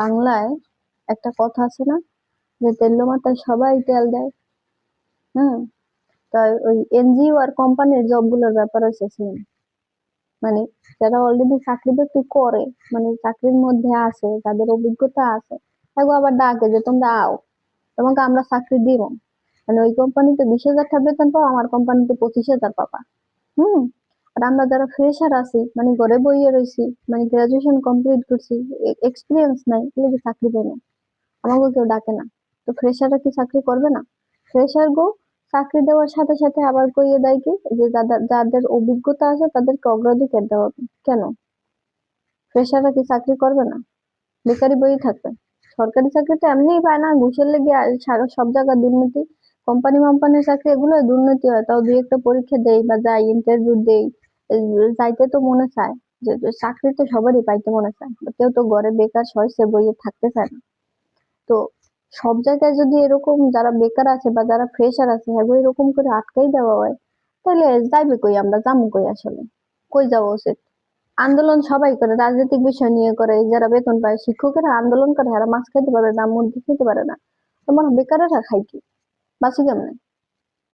বাংলায় একটা কথা আছে না, যে তেল মাথায় সবাই তেল দেয়। হুম। তাই ওই এনজিও আর কোম্পানির জব গুলোর ব্যাপার হচ্ছে সেম। মানে যারা অলরেডি চাকরি বাকরি করে, মানে চাকরির মধ্যে আছে, যাদের অভিজ্ঞতা আছে, তাকে আবার ডাকে যে তোমরা আও, তোমাকে আমরা চাকরি দিব। মানে ওই কোম্পানিতে 20,000 টাকা বেতন পাও, আমার কোম্পানিতে 25,000 পাবা। হুম। আর আমরা যারা ফ্রেশার আছি, মানে ঘরে বইয়ে রয়েছি, মানে গ্রাজুয়েশন কমপ্লিট করছি, এক্সপিরিয়েন্স নাই, এগুলো চাকরি পাই না, আমাকে কেউ ডাকে না। তো ফ্রেশাররা কি চাকরি করবে না? ফ্রেশার গো চাকরি দেওয়ার সাথে সাথে আবার কইয়ে দেয় কি, যে যাদের যাদের অভিজ্ঞতা আছে তাদেরকে অগ্রাধিকার দেওয়া হবে। কেন? ফ্রেশাররা কি চাকরি করবে না? বেকারি বই থাকবে? সরকারি চাকরি তো এমনিই পায় না, ঘুষের লেগে সব জায়গায় দুর্নীতি। কোম্পানি কোম্পানির চাকরি এগুলো দুর্নীতি হয়, তাও দুই একটা পরীক্ষা দেই বা যাই ইন্টারভিউ দেই, যাইতে তো মনে চায়। যে চাকরি তো সবারই পাইতে মনে চায়, কেউ তো ঘরে বেকার সে বইয়ে থাকতে চায় না। তো সব জায়গায় যদি এরকম যারা বেকার আছে বা যারা ফ্রেশার আছে হ্যাঁ এরকম করে আটকাই দেওয়া হয়, তাহলে যাইবে কই, আমরা যাবো কই আসলে? কই যাওয়া উচিত? আন্দোলন সবাই করে, রাজনৈতিক বিষয় নিয়ে করে, যারা বেতন পায় শিক্ষকেরা আন্দোলন করে, এরা মাছ খাইতে পারে না, মুরগি খেতে পারে না, তোমার বেকারেরা খাই কি, বাঁচি কেমনে?